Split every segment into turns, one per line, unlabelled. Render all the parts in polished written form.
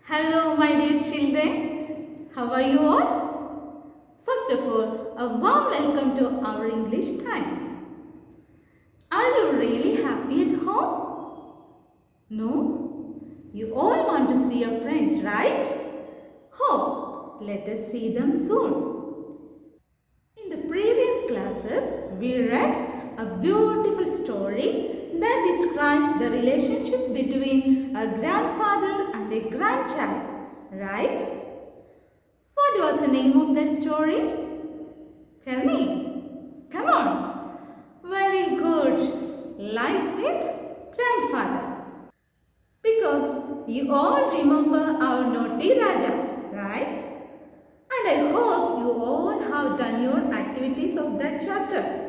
Hello my dear children, how are you all? First of all, a warm welcome to our English time. Are you really happy at home? No? You all want to see your friends, right? Oh, let us see them soon. In the previous classes, we read a beautiful story that describes the relationship between a grandfather and a grandchild, right? What was the name of that story? Tell me. Come on. Very good. Life with grandfather. Because you all remember our naughty Raja, right? And I hope you all have done your activities of that chapter.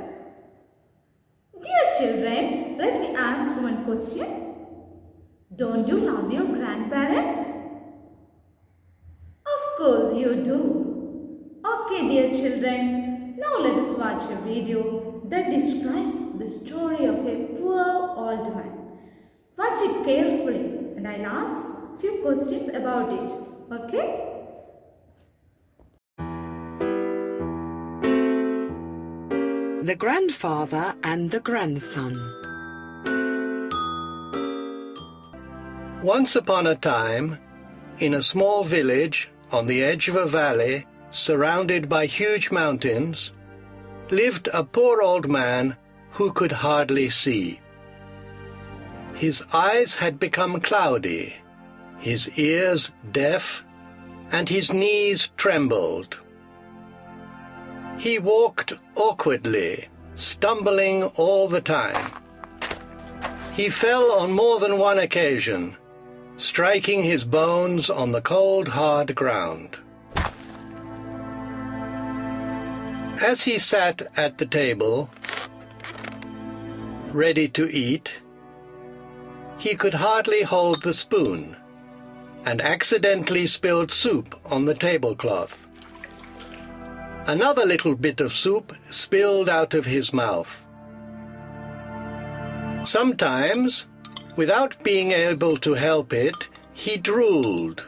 Dear children, let me ask one question. Don't you love your grandparents? Of course you do. Okay dear children, now let us watch a video that describes the story of a poor old man. Watch it carefully and I'll ask few questions about it. Okay?
The Grandfather and the Grandson.
Once upon a time, in a small village on the edge of a valley surrounded by huge mountains, lived a poor old man who could hardly see. His eyes had become cloudy, his ears deaf, and his knees trembled. He walked awkwardly, stumbling all the time. He fell on more than one occasion, striking his bones on the cold, hard ground. As he sat at the table, ready to eat, he could hardly hold the spoon, and accidentally spilled soup on the tablecloth. Another little bit of soup spilled out of his mouth. Sometimes, without being able to help it, he drooled.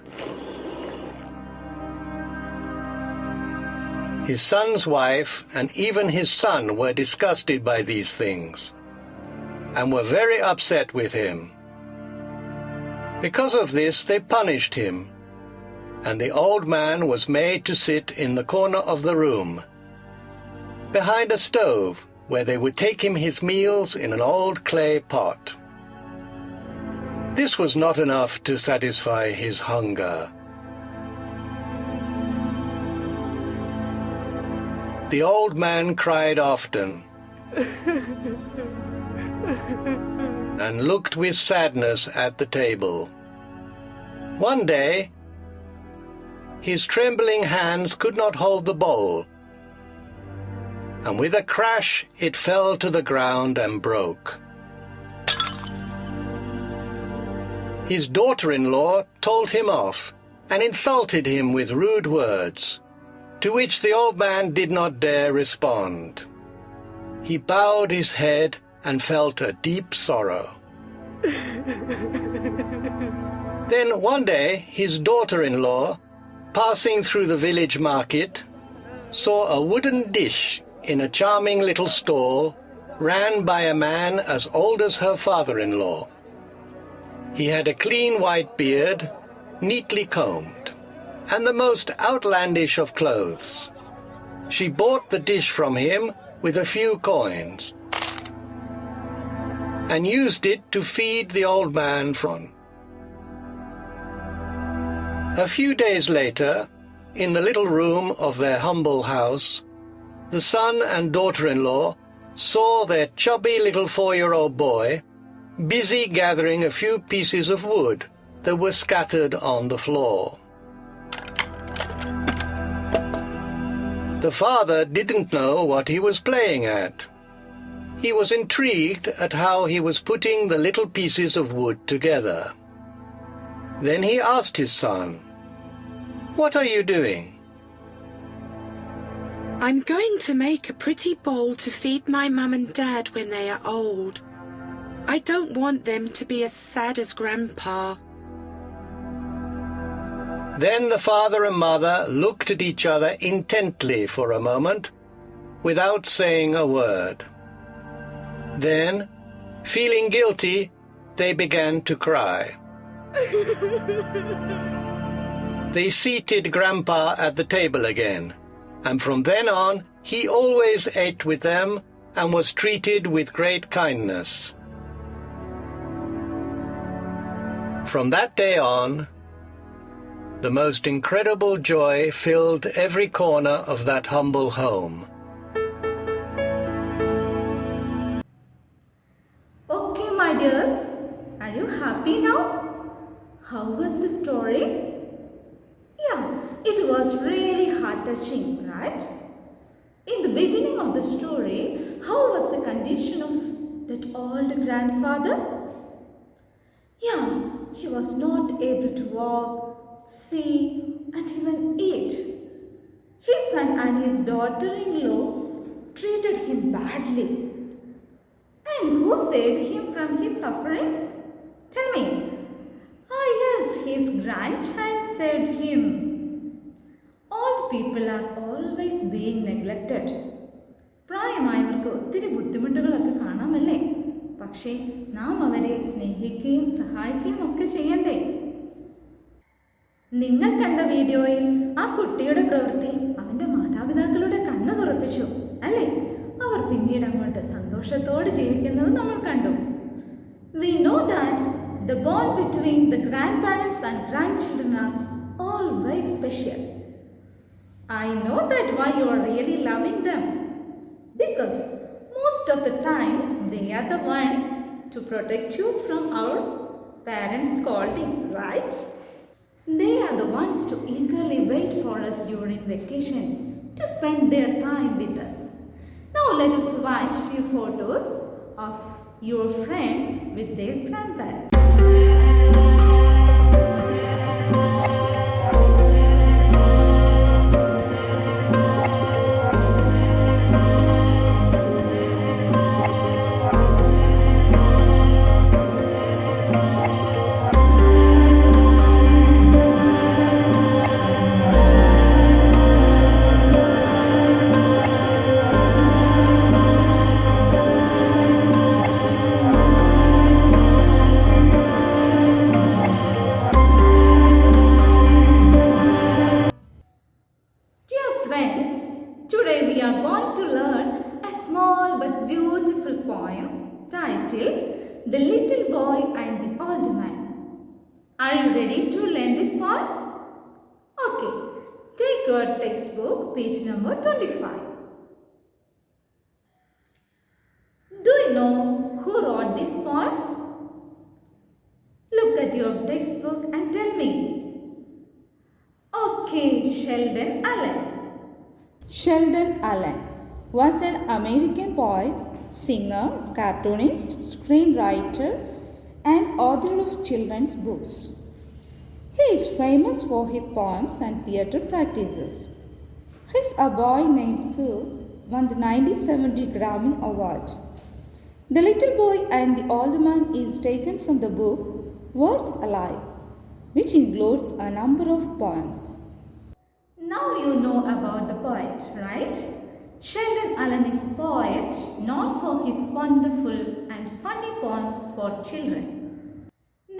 His son's wife and even his son were disgusted by these things, and were very upset with him. Because of this, they punished him, and the old man was made to sit in the corner of the room, behind a stove where they would take him his meals in an old clay pot. This was not enough to satisfy his hunger. The old man cried often and looked with sadness at the table. One day, his trembling hands could not hold the bowl, and with a crash it fell to the ground and broke. His daughter-in-law told him off and insulted him with rude words, to which the old man did not dare respond. He bowed his head and felt a deep sorrow. Then one day his daughter-in-law, passing through the village market, saw a wooden dish in a charming little stall ran by a man as old as her father-in-law. He had a clean white beard, neatly combed, and the most outlandish of clothes. She bought the dish from him with a few coins, and used it to feed the old man from. A few days later, in the little room of their humble house, the son and daughter-in-law saw their chubby little 4-year-old boy busy gathering a few pieces of wood that were scattered on the floor. The father didn't know what he was playing at. He was intrigued at how he was putting the little pieces of wood together. Then he asked his son, "What are you doing?"
I'm going to make a pretty bowl to feed my mum and dad when they are old. I don't want them to be as sad as Grandpa.
Then the father and mother looked at each other intently for a moment, without saying a word. Then, feeling guilty, they began to cry. They seated Grandpa at the table again, and from then on he always ate with them and was treated with great kindness. From that day on, the most incredible joy filled every corner of that humble home.
Okay, my dears, are you happy now? How was the story? Yeah, it was really heart-touching, right? In the beginning of the story, how was the condition of that old grandfather? Yeah, he was not able to walk, see, and even eat. His son and his daughter-in-law treated him badly. And who saved him from his sufferings? Tell me. Ah yes, his grandchild saved him. Old people are always being neglected. പ്രായമായവർക്ക് ഒത്തിരി ബുദ്ധിമുട്ടുകളൊക്കെ കാണാമല്ലേ? പക്ഷേ നാം അവരെ സ്നേഹിക്കുകയും സഹായിക്കുകയും ഒക്കെ ചെയ്യണ്ടേ? നിങ്ങൾ കണ്ട വീഡിയോയിൽ ആ കുട്ടിയുടെ പ്രവൃത്തി അവൻ്റെ മാതാപിതാക്കളുടെ കണ്ണ് തുറപ്പിച്ചു അല്ലേ? അവർ പിന്നീട് അങ്ങോട്ട് സന്തോഷത്തോടെ ജീവിക്കുന്നത് നമ്മൾ കണ്ടു. We know that the bond between the grandparents and grandchildren are always special. I know that why you are really loving them. Because most of the times they are the one to protect you from our parents' scolding, right? They are the ones to eagerly wait for us during vacations to spend their time with us. Now let us watch few photos of your friends with their grandparents. Today we are going to learn a small but beautiful poem titled The Little Boy and the Old Man. Are you ready to learn this poem? Okay, take your textbook, page number 25. Do you know who wrote this poem? Look at your textbook and tell me. Okay, Sheldon Allen. Sheldon Allen was an American poet, singer, cartoonist, screenwriter, and author of children's books. He is famous for his poems and theatre practices. His A Boy Named Sue won the 1970 Grammy Award. The Little Boy and the Old Man is taken from the book Words Alive, which includes a number of poems. Now you know about the poet, right? Sheldon Allen is a poet known for his wonderful and funny poems for children.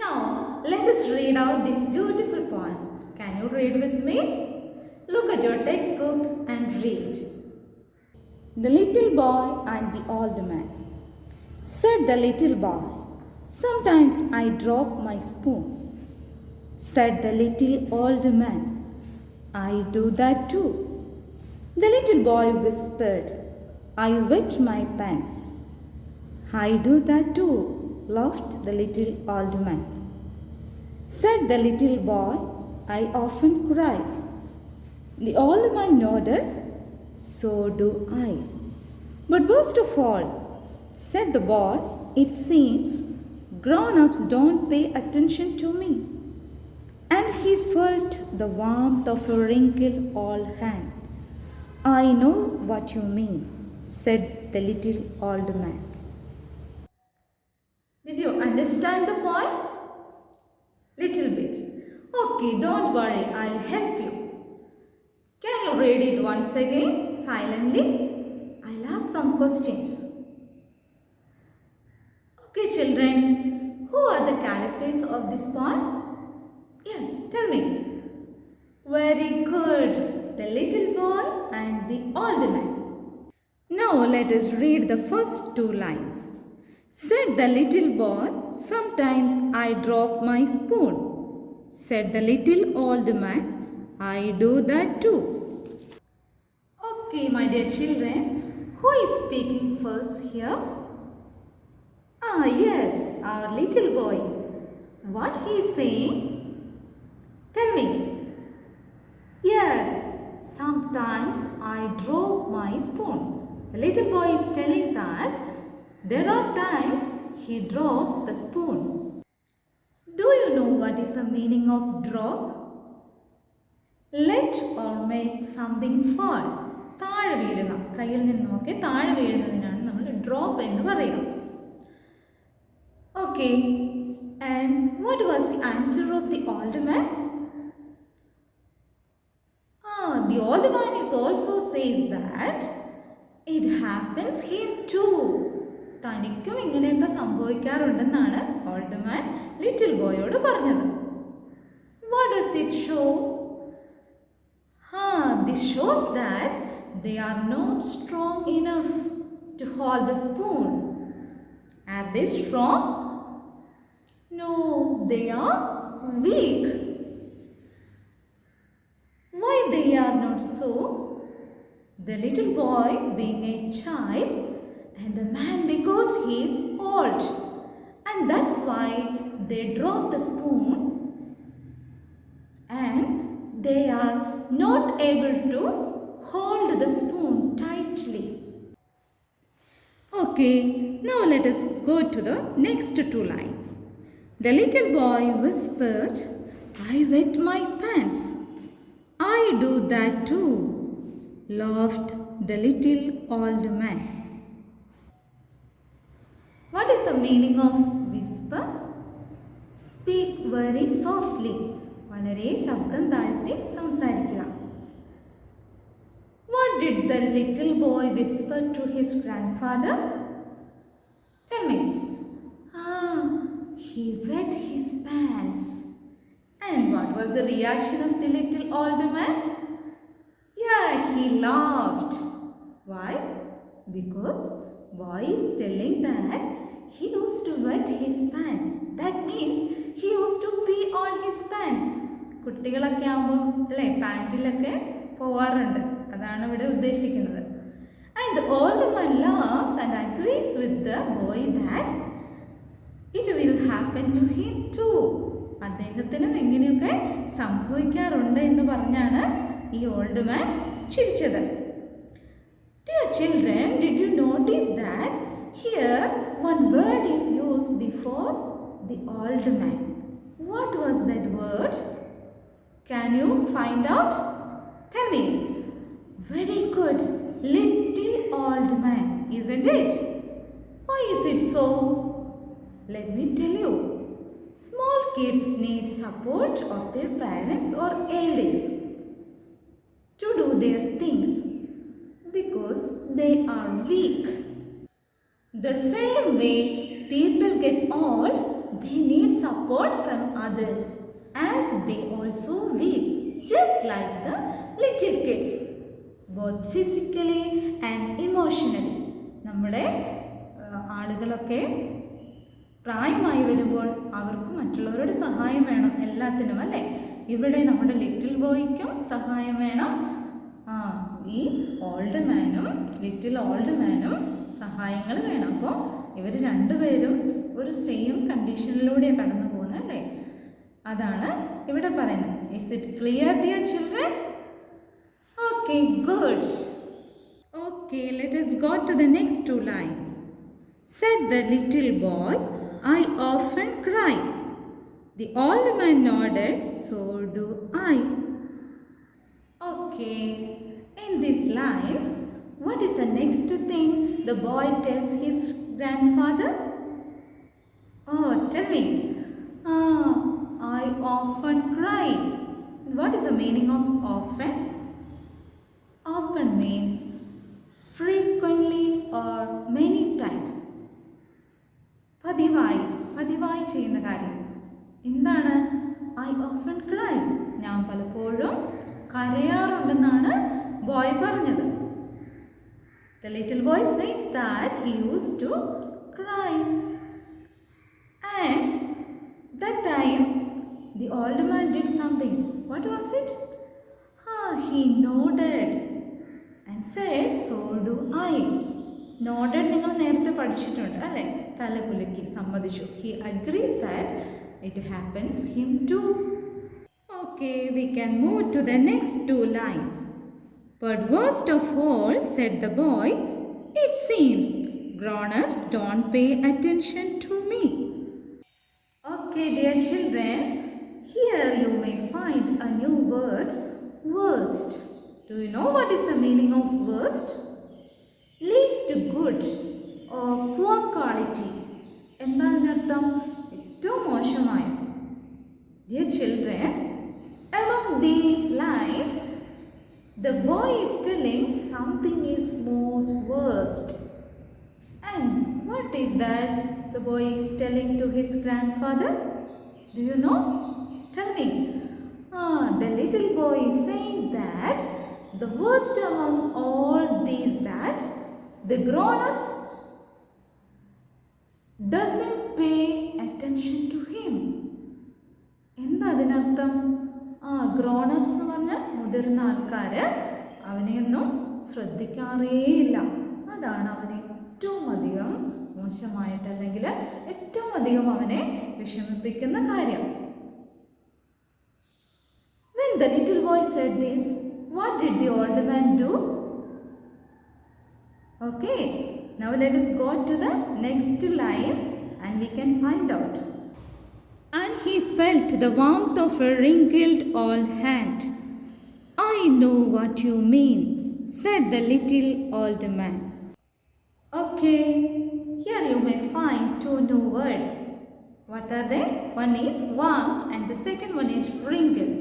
Now let us read out this beautiful poem. Can you read with me? Look at your textbook and read. The Little Boy and the Old Man. Said the little boy, sometimes I drop my spoon. Said the little old man, I do that too. The little boy whispered, I wet my pants. I do that too, laughed the little old man. Said the little boy, I often cry. The old man nodded, so do I. But worst of all, said the boy, it seems grown-ups don't pay attention to me. And he felt the warmth of a wrinkled old hand. I know what you mean, said the little old man. Did you understand the poem? Little bit. Okay, don't worry, I'll help you. Can you read it once again silently? I'll ask some questions. Okay, children, who are the characters of this poem? Yes, tell me. Very good. The little boy and the old man. Now let us read the first two lines. Said the little boy, sometimes I drop my spoon. Said the little old man, I do that too. Okay, my dear children, who is speaking first here? Ah, yes, our little boy. What he is saying? Tell me. Yes, sometimes I drop my spoon. The little boy is telling that there are times he drops the spoon. Do you know what is the meaning of drop? Let or make something fall. താഴെ വീഴുക. കയ്യിൽ നിന്നുമൊക്കെ താഴെ വീഴുന്നതിനാണ് നമ്മൾ drop എന്ന് പറയുക. Okay, and what was the answer of the old man? The old man is also says that it happens him too. തനിക്കും ഇങ്ങനെയൊക്കെ സംഭവിക്കാറുണ്ടെന്നാണ് ഓൾഡ് മാൻ ലിറ്റിൽ ബോയോട് പറഞ്ഞത്. What does it show? This shows that they are not strong enough to hold the spoon. Are they strong? No, they are weak. Why they are not so? The little boy being a child and the man because he is old, and that's why they drop the spoon and they are not able to hold the spoon tightly. Okay, now let us go to the next two lines. The little boy whispered, I wet my pants. I do that too, laughed the little old man. What is the meaning of whisper? Speak very softly. വളരെ ശബ്ദം താഴ്ത്തി സംസാരിക്കുക. What did the little boy whisper to his grandfather? Tell me. He wet his pants. And what was the reaction of the little old man? Yeah, he laughed. Why? Because boy is telling that he used to wet his pants. That means he used to pee on his pants. കുട്ടികളൊക്കെ ആകുമ്പം അല്ലേ പാൻറ്റിലൊക്കെ പോവാറുണ്ട്. അതാണ് ഇവിടെ ഉദ്ദേശിക്കുന്നത്. And the old man laughs and agrees with the boy that it will happen to him too. അദ്ദേഹത്തിനും ഇങ്ങനെയൊക്കെ സംഭവിക്കാറുണ്ട് എന്ന് പറഞ്ഞാണ് ഈ ഓൾഡ് മാൻ ചിരിച്ചത്. Dear children, did you notice that here one word is used before the old man? What was that word? Can you find out? Tell me. Very good. Little old man, isn't it? Why is it so? Let me tell you. Small kids need support of their parents or elders to do their things because they are weak. The same way people get old, they need support from others as they also weak, just like the little kids, both physically and emotionally. നമ്മുടെ ആളുകളൊക്കെ പ്രായമായി വരുമ്പോൾ അവർക്ക് മറ്റുള്ളവരുടെ സഹായം വേണം എല്ലാത്തിനും അല്ലേ. ഇവിടെ നമ്മുടെ ലിറ്റിൽ ബോയ്ക്കും സഹായം വേണം. ഈ ഓൾഡ് മാനും ലിറ്റിൽ ഓൾഡ് മാനും സഹായങ്ങൾ വേണം. അപ്പോൾ ഇവർ രണ്ടുപേരും ഒരു സെയിം കണ്ടീഷനിലൂടെ കടന്നു പോകുന്നത് അല്ലേ. അതാണ് ഇവിടെ പറയുന്നത്. Is it clear dear children? Okay, good. Okay, let us go to the next two lines. Said the little boy, I often cry. The old man nodded, so do I. Okay, in these lines, what is the next thing the boy tells his grandfather? Oh, tell me. I often cry. What is the meaning of often? Often means frequently or many times. പതിവായി ചെയ്യുന്ന കാര്യം. എന്താണ് I often cry? ഞാൻ പലപ്പോഴും കരയാറുണ്ടെന്നാണ് boy പറഞ്ഞത്. The little boy says that he used to cry. And that time the old man did something. What was it? He nodded and said, so do I. Nodded നിങ്ങൾ നേരത്തെ പഠിച്ചിട്ടുണ്ട് അല്ലേ? തലകുലുക്കി സമ്മതിച്ചു. He agrees that it happens him too. Okay, we can move to the next two lines. But worst of all, said the boy, it seems grown-ups don't pay attention to me. Okay, dear children, here you may find a new word, worst. Do you know what is the meaning of worst? Least good or poor quality. എന്താണ് ഇതിനർത്ഥം? ഏറ്റവും മോശമായ. Dear children, among these lines, the boy is telling something is most worst. And what is that the boy is telling to his grandfather? Do you know? Tell me. The little boy is saying that the worst among all these that the grown-ups doesn't pay attention to him. എന്താ അതിനർത്ഥം? Grown-ups എന്ന് പറഞ്ഞാൽ മുതിർന്ന ആൾക്കാർ അവനെയൊന്നും ശ്രദ്ധിക്കാറേയില്ല. അതാണ് അവനെ ഏറ്റവും അധികം മോശമായിട്ട് അല്ലെങ്കിൽ ഏറ്റവും അധികം അവനെ വിഷമിപ്പിക്കുന്ന കാര്യം. When the little boy said this, what did the old man do? Okay, now let us go to the next line and we can find out. And he felt the warmth of a wrinkled old hand. I know what you mean, said the little old man. Okay, here you may find two new words. What are they? One is warmth and the second one is wrinkle.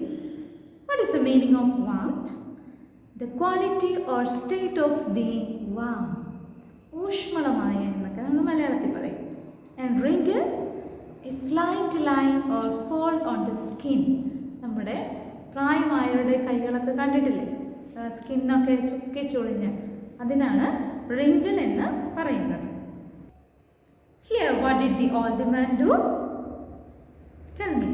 What is the meaning of warmth? The quality or state of being warm. ഊഷ്മളമായ എന്നൊക്കെ നമ്മൾ മലയാളത്തിൽ പറയും. And wrinkle? A slight line or fold on the skin. നമ്മുടെ പ്രായമായവരുടെ കൈകളൊക്കെ കണ്ടിട്ടില്ലേ? സ്കിന്നൊക്കെ ചുക്കി ചുളിഞ്ഞ് അതിനാണ് wrinkle എന്ന് പറയുന്നത്. Here, what did the old man do? Tell me.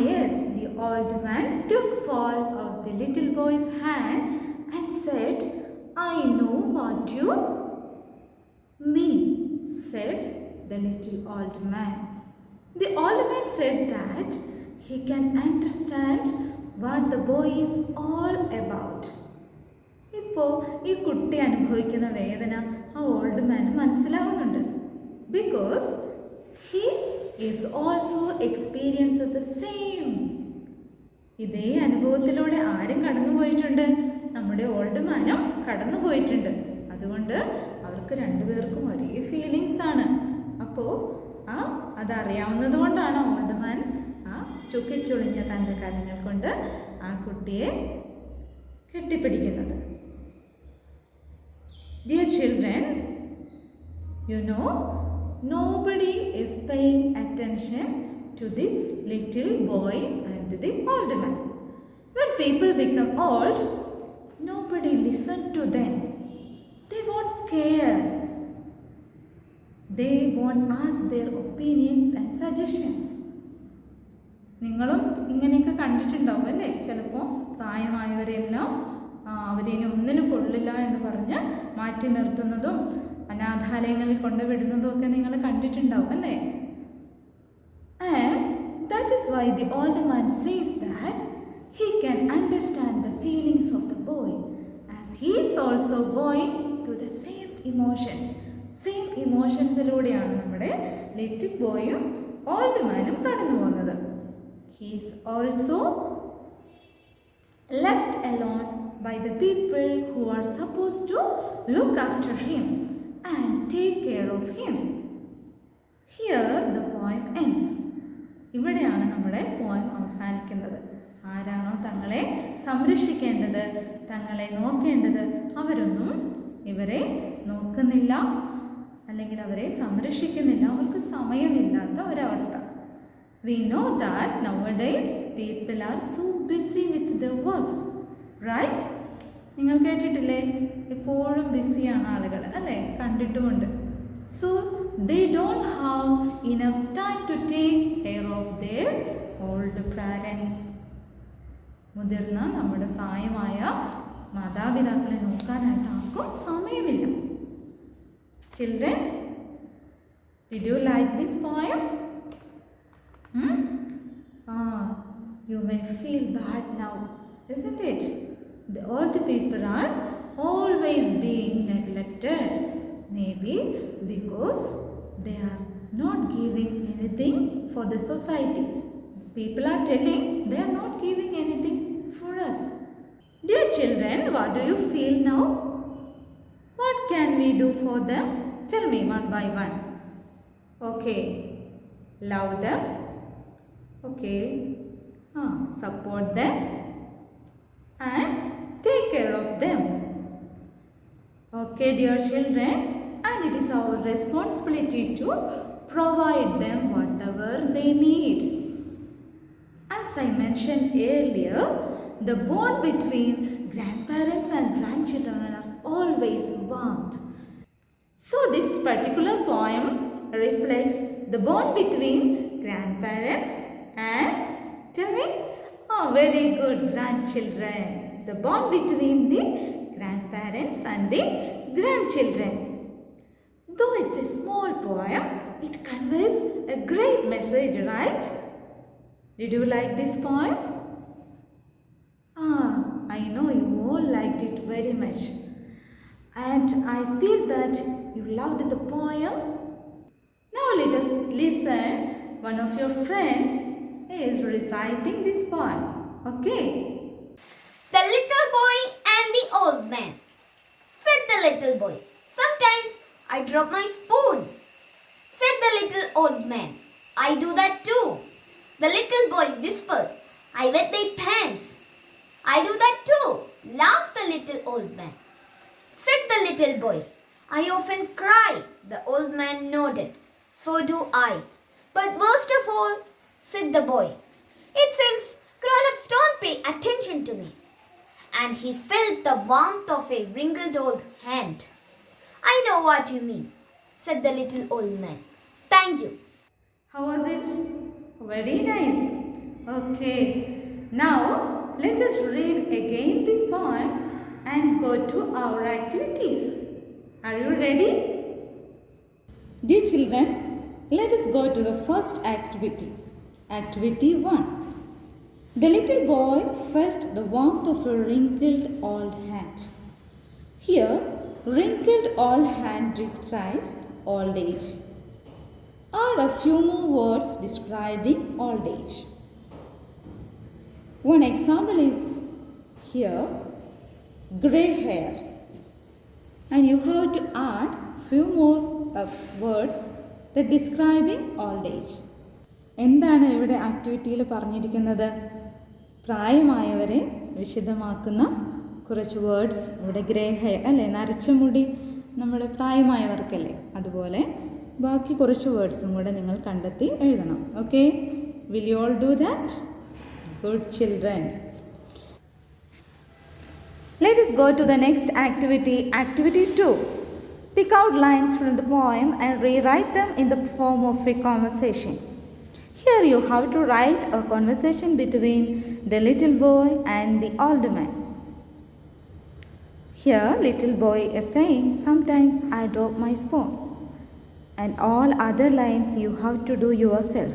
Yes, the old man took hold of the little boy's hand and said, I know what you mean, said the little old man. The old man said that he can understand what the boy is all about. ഇപ്പോൾ ഈ കുട്ടി അനുഭവിക്കുന്ന വേദന ആ old മാന് മനസ്സിലാവുന്നുണ്ട്. Because he is also experienced the same. ഇതേ അനുഭവത്തിലൂടെ ആരും കടന്നു പോയിട്ടുണ്ട്? നമ്മുടെ ഓൾഡ് മാനും കടന്നു പോയിട്ടുണ്ട്. അതുകൊണ്ട് അവർക്ക് രണ്ടുപേർക്കും ഒരേ ഫീലിങ്സ് ആണ്. അപ്പോൾ അതറിയാവുന്നത് കൊണ്ടാണ് ഓൾഡ് മാൻ ചുക്കിച്ചുളിഞ്ഞ തൻ്റെ കരങ്ങൾ കൊണ്ട് ആ കുട്ടിയെ കെട്ടിപ്പിടിക്കുന്നത്. Dear children, you know, nobody is paying attention to this little boy and the old man. When people become old, nobody listens to them. They won't care. They won't ask their opinions and suggestions. നിങ്ങളും ഇങ്ങനെയൊക്കെ കണ്ടിട്ടുണ്ടാവും അല്ലേ? ചിലപ്പോൾ പ്രായമായവരെല്ലാം അവരിനി ഒന്നിനും കൊള്ളില്ല എന്ന് പറഞ്ഞ് മാറ്റി നിർത്തുന്നതും അനാഥാലയങ്ങളിൽ കൊണ്ടുവിടുന്നതും ഒക്കെ നിങ്ങൾ കണ്ടിട്ടുണ്ടാവും അല്ലേ? And that is why the old man says that he can understand the feelings of the boy as he is also going through the same emotions. Same ഇമോഷൻസിലൂടെയാണ് നമ്മുടെ ലിറ്റിൽ ബോയും ഓൾഡ് മാനും കടന്നു പോകുന്നത്. He is also left alone by the people who are supposed to look after him and take care of him. Here the poem ends. ഇവിടെയാണ് നമ്മുടെ poem അവസാനിക്കുന്നത്. ആരാണോ തങ്ങളെ സംരക്ഷിക്കേണ്ടത്, തങ്ങളെ നോക്കേണ്ടത്, അവരൊന്നും ഇവരെ നോക്കുന്നില്ല, അല്ലെങ്കിൽ അവരെ സംരക്ഷിക്കുന്നില്ല, അവർക്ക് സമയമില്ലാത്ത ഒരവസ്ഥ. We know that nowadays people are so busy with their works, right? നിങ്ങൾ കേട്ടിട്ടില്ലേ? എപ്പോഴും ബിസിയാണ് ആളുകൾ, അല്ലേ? കണ്ടിട്ടുമുണ്ട്. So they don't have enough time to take care of their old parents. മുതിർന്ന നമ്മുടെ പ്രായമായ മാതാപിതാക്കളെ നോക്കാനായിട്ട് ആർക്കും സമയമില്ല. Children, did you like this poem? You may feel bad now, isn't it? The old people are always being neglected, maybe because they are not giving anything for the society. People are telling they are not giving anything for us. Dear children, what do you feel now? What can we do for them? Tell me one by one. Okay, love them. Okay, support them and take care of them. Okay, dear children, and it is our responsibility to provide them whatever they need. As I mentioned earlier, the bond between grandparents and grandchildren are always warmed. So this particular poem reflects the bond between grandparents and, tell me, very good, grandchildren. The bond between the grandparents and the grandchildren. Though it's a small poem, it conveys a great message, right? Did you like this poem? I know you all liked it very much. And I feel that you loved the poem. Now let us listen. One of your friends is reciting this poem. Okay?
The little boy and the old man. Said the little boy, sometimes I drop my spoon. Said the little old man, I do that too. The little boy whispered, I wet their pants. I do that too, laughed the little old man. Said the little boy, I often cry. The old man nodded, so do I. But worst of all, said the boy, it seems grown-ups don't pay attention to me. And he felt the warmth of a wrinkled old hand. I know what you mean, said the little old man. Thank you.
How was it? Very nice. Okay. Now, let us read again this poem and go to our activities. Are you ready? Dear children, let us go to the first activity. Activity 1. The little boy felt the warmth of a wrinkled old hand. Here, wrinkled old hand describes old age. Add a few more words describing old age. One example is here, grey hair. And you have to add few more words that describing old age. എന്താണ് ഇവിടെ ആക്ടിവിറ്റിയിൽ പറഞ്ഞിരിക്കുന്നത്? പ്രായമായവരെ വിശദമാക്കുന്ന കുറച്ച് words. ഇവിടെ grey hair അല്ലേ, നരച്ച മുടി നമ്മുടെ പ്രായമായവർക്കല്ലേ, അതുപോലെ ബാക്കി കുറച്ച് വേർഡ്സും കൂടെ നിങ്ങൾ കണ്ടെത്തി എഴുതണം. Okay, will you all do that? Good children. Let us go to the next activity, activity 2. Pick out lines from the poem and rewrite them in the form of a conversation. Here you have to write a conversation between the little boy and the old man. Here little boy is saying, sometimes I drop my spoon. And all other lines you have to do yourself.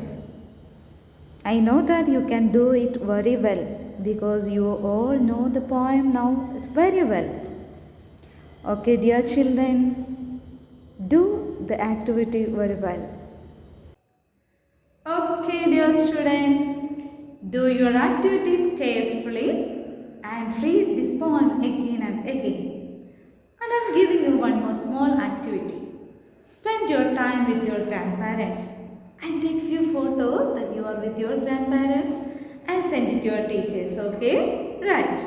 I know that you can do it very well because you all know the poem now very well. Okay, dear children, do the activity very well. Okay, dear students, do your activities carefully and read this poem again and again. And I am giving you one more small activity. Spend your time with your grandparents and take few photos that you are with your grandparents and send it to your teachers, okay? Right.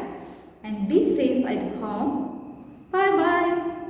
And be safe at home. Bye bye.